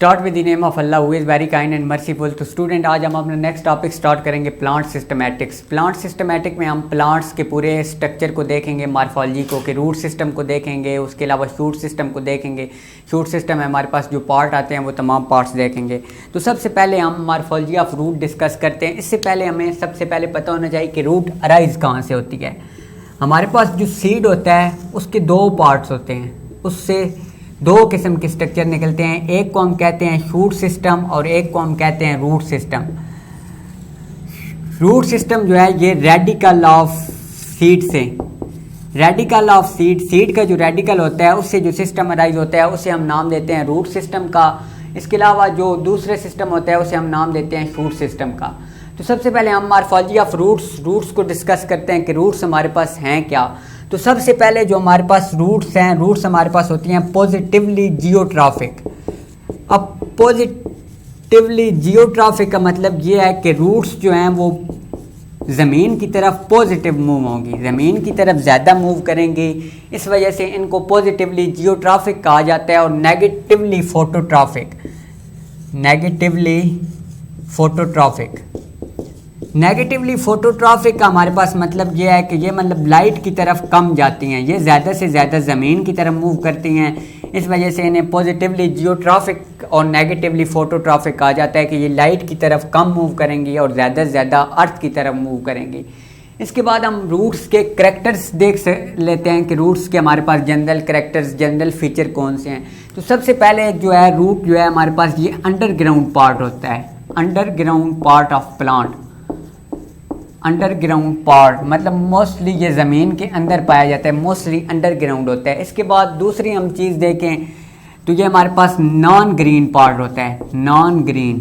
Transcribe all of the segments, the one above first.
Start with the name of Allah who is very kind and merciful. तो student आज हम अपना next topic start करेंगे plant systematics. Plant systematic में हम प्लांट्स के पूरे स्ट्रक्चर को देखेंगे, मॉर्फोलॉजी को, कि रूट सिस्टम को देखेंगे, उसके अलावा शूट सिस्टम को देखेंगे। शूट सिस्टम में हमारे पास जो पार्ट आते हैं वो तमाम पार्ट्स देखेंगे। तो सबसे पहले हम मॉर्फोलॉजी ऑफ रूट डिस्कस करते हैं। इससे पहले हमें सबसे पहले पता होना चाहिए कि रूट अराइज कहाँ से होती है। हमारे पास जो सीड होता है उसके दो पार्ट्स होते हैं, उससे दो किस्म के स्ट्रक्चर निकलते हैं। एक को हम कहते हैं शूट सिस्टम और एक को हम कहते हैं रूट सिस्टम। रूट सिस्टम जो है ये रेडिकल ऑफ सीड से, रेडिकल ऑफ सीड का जो रेडिकल होता है उससे जो सिस्टम अराइज होता है उसे हम नाम देते हैं रूट सिस्टम का। इसके अलावा जो दूसरे सिस्टम होता है उसे हम नाम देते हैं शूट सिस्टम का। तो सबसे पहले हम मॉर्फोलॉजी ऑफ रूट्स को डिस्कस करते हैं कि रूट्स हमारे पास हैं क्या। तो सबसे पहले जो हमारे पास रूट्स हैं, रूट्स हमारे पास होती हैं पॉजिटिवली जियोट्रॉफिक। अब पॉजिटिवली जियोट्रॉफिक का मतलब ये है कि रूट्स जो हैं वो ज़मीन की तरफ पॉजिटिव मूव होंगी, ज़मीन की तरफ ज़्यादा मूव करेंगी। इस वजह से इनको पॉजिटिवली जियोट्रॉफिक कहा जाता है। और negatively phototrophic, negatively phototrophic, negatively phototrophic का हमारे पास मतलब ये है कि ये मतलब लाइट की तरफ कम जाती हैं, ये ज़्यादा से ज़्यादा ज़मीन की तरफ मूव करती हैं। इस वजह से इन्हें पॉजिटिवली जियोट्रॉफिक और नेगेटिवली फोटोट्रॉफिक कहा जाता है कि ये लाइट की तरफ कम मूव करेंगी और ज़्यादा से ज़्यादा अर्थ की तरफ मूव करेंगी। इसके बाद हम रूट्स के करैक्टर्स देख लेते हैं कि रूट्स के हमारे पास जनरल करैक्टर्स, जनरल फीचर कौन से हैं। तो सबसे पहले जो है रूट जो है हमारे पास ये अंडरग्राउंड पार्ट होता है, underground part of plant. Underground part मतलब मोस्टली ये ज़मीन के अंदर पाया जाता है, मोस्टली अंडरग्राउंड होता है। इसके बाद दूसरी हम चीज़ देखें तो ये हमारे पास नॉन ग्रीन पार्ट होता है, नॉन ग्रीन,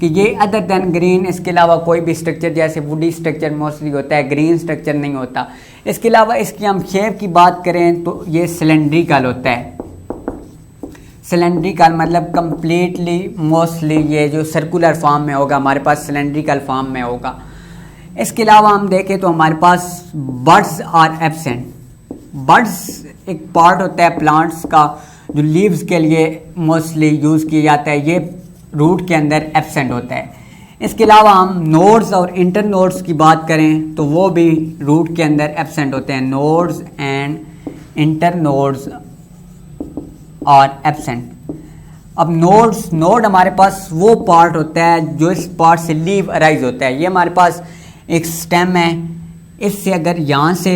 कि ये अदर देन ग्रीन, इसके अलावा कोई भी स्ट्रक्चर जैसे वुडी स्ट्रक्चर मोस्टली होता है, ग्रीन स्ट्रक्चर नहीं होता। इसके अलावा इसकी हम शेप की बात करें तो ये सिलेंड्रिकल होता है। सिलेंड्रिकल मतलब कम्प्लीटली मोस्टली ये जो सर्कुलर फॉर्म में होगा हमारे पास, सिलेंड्रिकल फॉर्म में होगा। इसके अलावा हम देखें तो हमारे पास बड्स आर एब्सेंट। बड्स एक पार्ट होता है प्लांट्स का जो लीव्स के लिए मोस्टली यूज़ किया जाता है, ये रूट के अंदर एब्सेंट होता है। इसके अलावा हम नोड्स और इंटर नोड्स की बात करें तो वो भी रूट के अंदर एब्सेंट होते हैं। नोड्स एंड इंटर नोड्स और एब्सेंट। अब नोड हमारे पास वो पार्ट होता है जो इस पार्ट से लीव अराइज होता है। ये हमारे पास एक स्टेम है, इससे अगर यहाँ से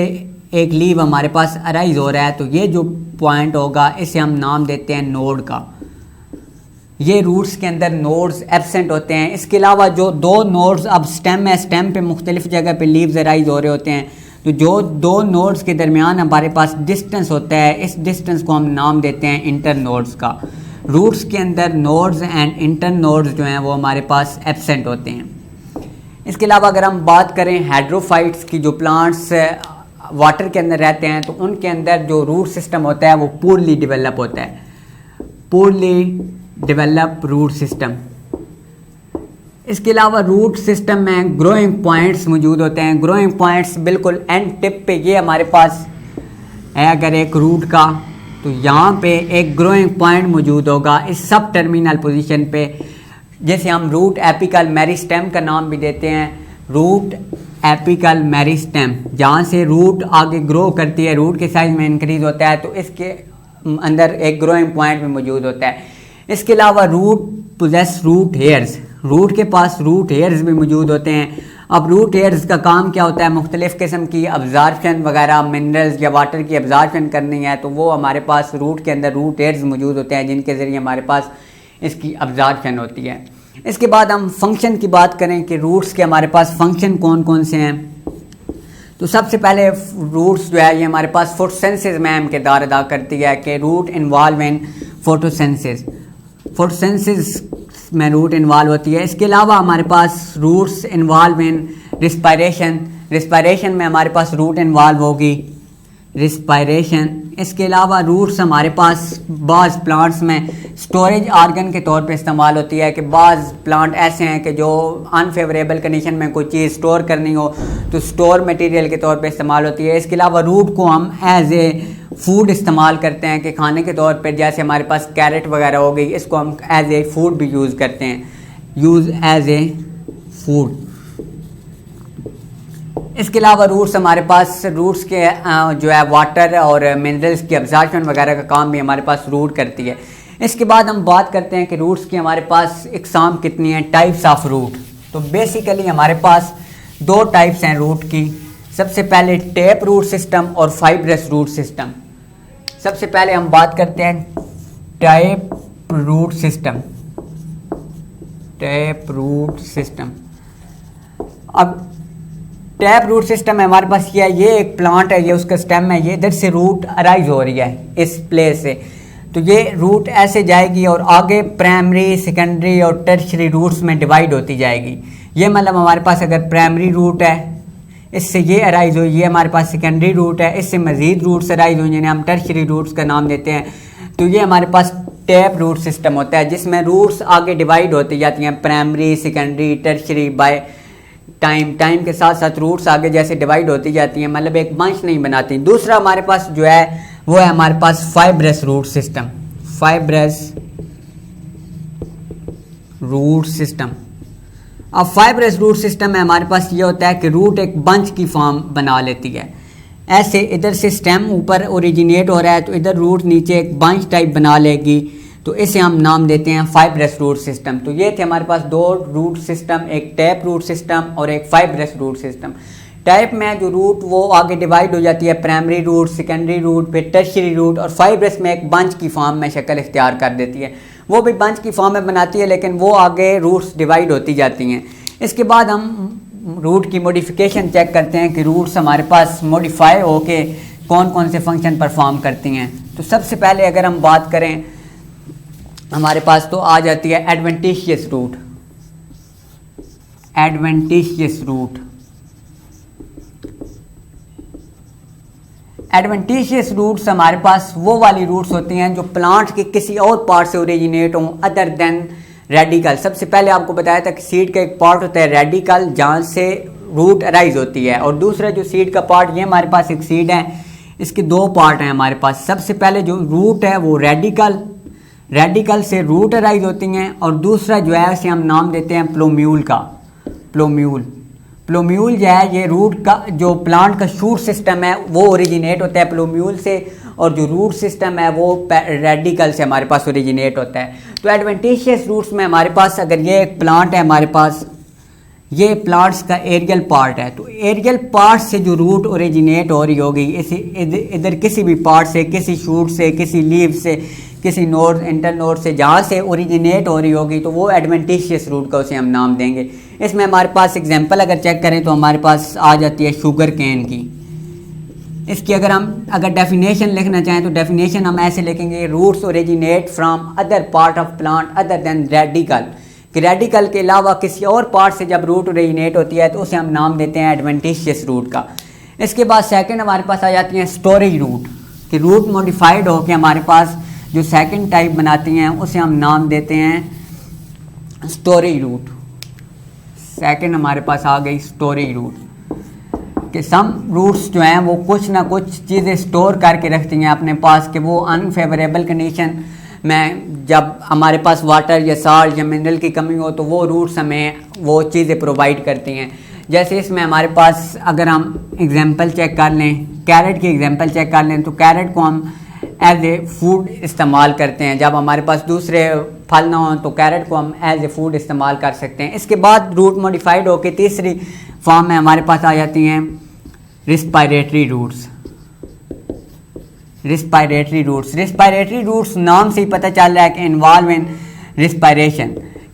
एक लीव हमारे पास अराइज हो रहा है तो ये जो पॉइंट होगा इसे हम नाम देते हैं नोड का। ये रूट्स के अंदर नोड्स एब्सेंट होते हैं। इसके अलावा जो दो नोड्स, अब स्टेम है, स्टेम पे मुख्तलिफ जगह पे लीव्स अराइज हो रहे होते हैं, तो जो दो नोड्स के दरमियान हमारे पास डिस्टेंस होता है, इस डिस्टेंस को हम नाम देते हैं इंटर नोड्स का। रूट्स के अंदर नोड्स एंड इंटर नोड्स जो हैं वो हमारे पास एब्सेंट होते हैं। इसके अलावा अगर हम बात करें हाइड्रोफाइट्स की, जो प्लांट्स वाटर के अंदर रहते हैं, तो उनके अंदर जो रूट सिस्टम होता है वो पूरली डेवलप होता है, पूरली डेवलप रूट सिस्टम। इसके अलावा रूट सिस्टम में ग्रोइंग पॉइंट्स मौजूद होते हैं। ग्रोइंग पॉइंट्स बिल्कुल एंड टिप पे ये हमारे पास है अगर एक रूट का, तो यहाँ पे एक ग्रोइंग पॉइंट मौजूद होगा इस सब टर्मिनल पोजीशन पे, जैसे हम रूट एपिकल मेरिस्टेम का नाम भी देते हैं। रूट एपिकल मेरिस्टेम, जहाँ से रूट आगे ग्रो करती है, रूट के साइज में इंक्रीज होता है, तो इसके अंदर एक ग्रोइंग पॉइंट भी मौजूद होता है। इसके अलावा root poses root hairs, root के पास रूट हेयर्स भी मौजूद होते हैं। अब रूट हेयर्स का काम क्या होता है, मुख्तलिफ़ किस्म की अब्ज़ॉर्प्शन वगैरह, मिनरल्स या वाटर की अब्ज़ॉर्प्शन करनी है तो वो हमारे पास रूट के अंदर रूट हेयर्स मौजूद होते हैं जिनके ज़रिए हमारे पास इसकी अब्ज़ॉर्प्शन होती है। इसके बाद हम फंक्शन की बात करें कि रूट्स के हमारे पास फंक्शन कौन कौन से हैं। तो सबसे पहले रूट्स जो है ये हमारे पास फोटोसिंथेसिस में अहम किरदार अदा करती है कि root involve in photosynthesis, photosynthesis में रूट इन्वॉल्व होती है। इसके अलावा हमारे पास roots involve in respiration, respiration में हमारे पास रूट इन्वॉल्व होगी, रिस्पायरेशन इसके अलावा रूट्स हमारे पास बाज़ प्लांट्स में स्टोरेज आर्गन के तौर पे इस्तेमाल होती है कि बाज़ प्लांट ऐसे हैं कि जो अनफेवरेबल कंडीशन में कोई चीज़ स्टोर करनी हो तो स्टोर मटेरियल के तौर पे इस्तेमाल होती है। इसके अलावा रूट को हम एज ए फूड इस्तेमाल करते हैं कि खाने के तौर पे, जैसे हमारे पास कैरेट वगैरह हो गई, इसको हम एज ए फूड भी यूज़ करते हैं, यूज़ एज ए फूड। इसके अलावा रूट्स हमारे पास, रूट्स के जो है वाटर और मिनरल्स की अब्जॉर्प्शन वगैरह का काम भी हमारे पास रूट करती है। इसके बाद हम बात करते हैं कि रूट्स की हमारे पास इकसाम कितनी हैं, टाइप्स ऑफ रूट। तो बेसिकली हमारे पास दो टाइप्स हैं रूट की। सबसे पहले टैप रूट सिस्टम और फाइब्रस रूट सिस्टम। सबसे पहले हम बात करते हैं tap root system. Tap root system, अब टैप रूट सिस्टम है हमारे पास, ये एक प्लांट है, ये उसका स्टेम है, ये इधर से रूट अराइज हो रही है इस प्लेस से। तो ये रूट ऐसे जाएगी और आगे प्राइमरी, सेकेंडरी और टर्शरी रूट्स में डिवाइड होती जाएगी। ये मतलब हमारे पास अगर प्राइमरी रूट है, इससे ये अराइज हुई, ये हमारे पास सेकेंडरी रूट है, इससे मज़ीद रूट्स अराइज हुई जिन्हें हम टर्शरी रूट्स का नाम देते हैं। तो ये हमारे पास टैप रूट सिस्टम होता है जिसमें रूट्स आगे डिवाइड होती जाती हैं, primary, secondary, tertiary, by time के साथ साथ रूट्स आगे जैसे डिवाइड होती जाती हैं, मतलब एक बंच नहीं बनाती। दूसरा हमारे पास जो है वो है हमारे पास fibrous root system. Fibrous root system, अब फाइब्रस रूट सिस्टम में हमारे पास ये होता है कि रूट एक बंच की फॉर्म बना लेती है। ऐसे इधर से स्टेम ऊपर ओरिजिनेट हो रहा है तो इधर रूट नीचे एक बंच टाइप बना लेगी, तो इसे हम नाम देते हैं फाइब्रस रूट सिस्टम। तो ये थे हमारे पास दो रूट सिस्टम, एक टैप रूट सिस्टम और एक फाइब्रस रूट सिस्टम। टैप में जो रूट वो आगे डिवाइड हो जाती है, प्राइमरी रूट, सेकेंडरी रूट, फिर टर्शरी रूट, और फाइब्रस में एक बंच की फॉर्म में शक्ल इख्तियार कर देती है। वो भी बंच की फॉर्म में बनाती है लेकिन वो आगे रूट्स डिवाइड होती जाती हैं। इसके बाद हम रूट की मॉडिफिकेशन चेक करते हैं कि रूट्स हमारे पास मॉडिफाई होके कौन कौन से फंक्शन परफॉर्म करती हैं। तो सबसे पहले अगर हम बात करें हमारे पास तो आ जाती है adventitious root. Adventitious root, adventitious roots हमारे पास वो वाली रूट्स होती हैं जो प्लांट के किसी और पार्ट से ओरिजिनेट हों अदर देन रेडिकल। सबसे पहले आपको बताया था कि सीड का एक पार्ट होता है रेडिकल जहाँ से रूट अराइज होती है, और दूसरा जो सीड का पार्ट, ये हमारे पास एक सीड है, इसके दो पार्ट हैं हमारे पास। सबसे पहले जो रूट है वो रेडिकल से रूट अराइज होती हैं, और दूसरा जो है उसे हम नाम देते हैं प्लोम्यूल का। प्लोम्यूल जो है ये रूट का, जो प्लांट का शूट सिस्टम है वो ओरिजिनेट होता है प्लोम्यूल से, और जो रूट सिस्टम है वो रेडिकल से हमारे पास ओरिजिनेट होता है। तो एडवेंटिशियस रूट्स में हमारे पास अगर ये एक प्लांट है हमारे पास, ये प्लांट्स का एरियल पार्ट है, तो एरियल पार्ट से जो रूट ओरिजिनेट हो रही होगी इधर किसी भी पार्ट से, किसी शूट से, किसी लीव से, किसी नोड, इंटर नोड से, जहाँ से ओरिजिनेट हो रही होगी तो वो एडवेंटिशियस रूट का उसे हम नाम देंगे। इसमें हमारे पास एग्जांपल अगर चेक करें तो हमारे पास आ जाती है शुगर केन की। इसकी अगर डेफिनेशन लिखना चाहें तो डेफिनेशन हम ऐसे लिखेंगे, roots originate from other part of plant other than radical, कि रेडिकल के अलावा किसी और पार्ट से जब रूट ओरिजिनेट होती है तो उसे हम नाम देते हैं एडवेंटिशियस रूट का। इसके बाद सेकंड हमारे पास आ जाती हैं स्टोरेज रूट, कि रूट मॉडिफाइड होकर हमारे पास जो सेकंड टाइप बनाती हैं उसे हम नाम देते हैं स्टोरेज रूट। सेकंड हमारे पास आ गई स्टोरेज रूट, कि सम रूट्स जो हैं वो कुछ ना कुछ चीज़ें स्टोर करके रखती हैं अपने पास, कि वो अनफेवरेबल कंडीशन में जब हमारे पास वाटर या साल्ट या मिनरल की कमी हो तो वो रूट्स हमें वो चीज़ें प्रोवाइड करती हैं। जैसे इसमें हमारे पास अगर हम एग्जांपल चेक कर लें, कैरेट की एग्जांपल चेक कर लें, तो कैरेट को हम एज ए फूड इस्तेमाल करते हैं। जब हमारे पास दूसरे फल ना हो तो कैरेट को हम एज ए फूड इस्तेमाल कर सकते हैं। इसके बाद रूट मॉडिफाइड होकर तीसरी फॉर्म में हमारे पास आ जाती हैं रिस्पायरेटरी रूट्स। रिस्पायरेटरी रूट्स नाम से ही पता चल रहा है कि इन्वॉल्व इन रिस्पायरेशन,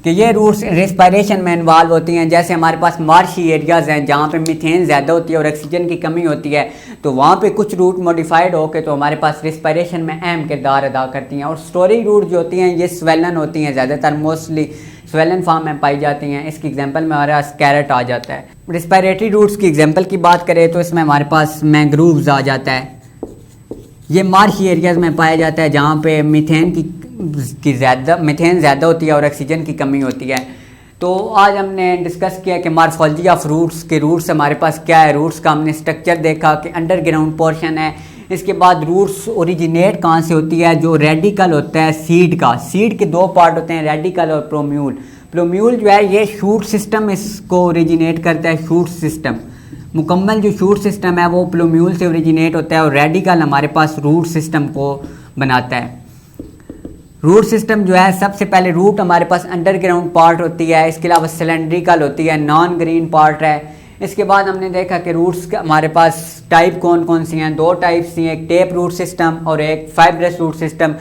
कि ये रूट्स रिस्पायरेशन में इन्वॉल्व होती हैं। जैसे हमारे पास मार्शी एरियाज़ हैं जहाँ पे मीथेन ज़्यादा होती है और ऑक्सीजन की कमी होती है, तो वहाँ पे कुछ रूट मॉडिफाइड होकर तो हमारे पास रिस्पायरेशन में अहम किरदार अदा करती हैं। और स्टोरेज रूट जो होती हैं ये स्वेलन होती हैं, ज़्यादातर मोस्टली स्वेलन फॉर्म में पाई जाती हैं। इसकी एग्जांपल में हमारे पास कैरेट आ जाता है। रिस्पायरेटरी रूट्स की एग्जांपल की बात करें तो इसमें हमारे पास मैंग्रोव्स आ जाता है, ये मार्शी एरियाज़ में पाया जाता है जहाँ पे मीथेन ज़्यादा होती है और ऑक्सीजन की कमी होती है। तो आज हमने डिस्कस किया कि मार्फोलॉजी ऑफ रूट्स के रूट्स हमारे पास क्या है, रूट्स का हमने स्ट्रक्चर देखा कि अंडरग्राउंड पोर्शन है। इसके बाद रूट्स ओरिजिनेट कहाँ से होती है, जो रेडिकल होता है सीड का, सीड के दो पार्ट होते हैं, रेडिकल और प्रोम्यूल। प्रोम्यूल जो है ये शूट सिस्टम इसको ओरिजिनेट करता है, शूट सिस्टम मुकम्मल जो शूट सिस्टम है वो प्लोम्यूल से ओरिजिनेट होता है और रेडिकल हमारे पास रूट सिस्टम को बनाता है। रूट सिस्टम जो है सबसे पहले रूट हमारे पास अंडरग्राउंड पार्ट होती है, इसके अलावा सिलेंड्रिकल होती है, नॉन ग्रीन पार्ट है। इसके बाद हमने देखा कि रूट्स हमारे पास टाइप कौन कौन सी हैं, दो टाइप्स हैं, एक टेप रूट सिस्टम और एक fibrous root system.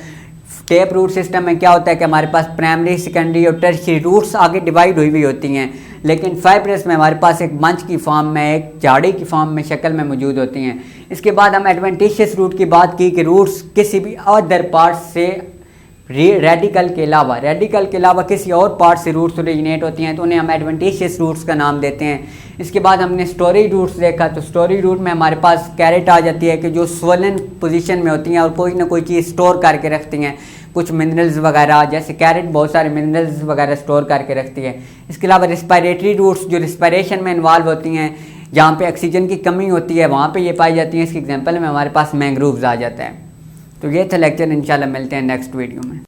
Tap root system में क्या होता है कि हमारे पास प्राइमरी, सेकेंडरी और टर्शियरी रूट्स आगे डिवाइड हुई होती हैं, लेकिन फाइब्रस में हमारे पास एक मंच की फॉर्म में, एक झाड़ी की फॉर्म में शक्ल में मौजूद होती हैं। इसके बाद हम एडवेंटिशियस रूट की बात की कि रूट्स किसी भी अदर पार्ट से रेडिकल के अलावा किसी और पार्ट से रूट्स ओरिजिनेट होती हैं, तो उन्हें हम एडवेंटिशियस रूट्स का नाम देते हैं। इसके बाद हमने स्टोरी रूट्स देखा, तो स्टोरी रूट में हमारे पास कैरेट आ जाती है कि जो स्वोलन पोजीशन में होती हैं और कोई ना कोई चीज़ स्टोर करके रखती हैं, कुछ मिनरल्स वगैरह, जैसे कैरेट बहुत सारे मिनरल्स वगैरह स्टोर करके रखती है। इसके अलावा रिस्पायरेटरी रूट्स जो रिस्पायरेशन में इन्वॉल्व होती हैं, जहाँ पे ऑक्सीजन की कमी होती है वहाँ पे ये पाई जाती हैं। इसके एग्जांपल में हमारे पास मैंग्रोव्स आ जाता है। तो ये था लेक्चर, इंशाल्लाह मिलते हैं नेक्स्ट वीडियो में।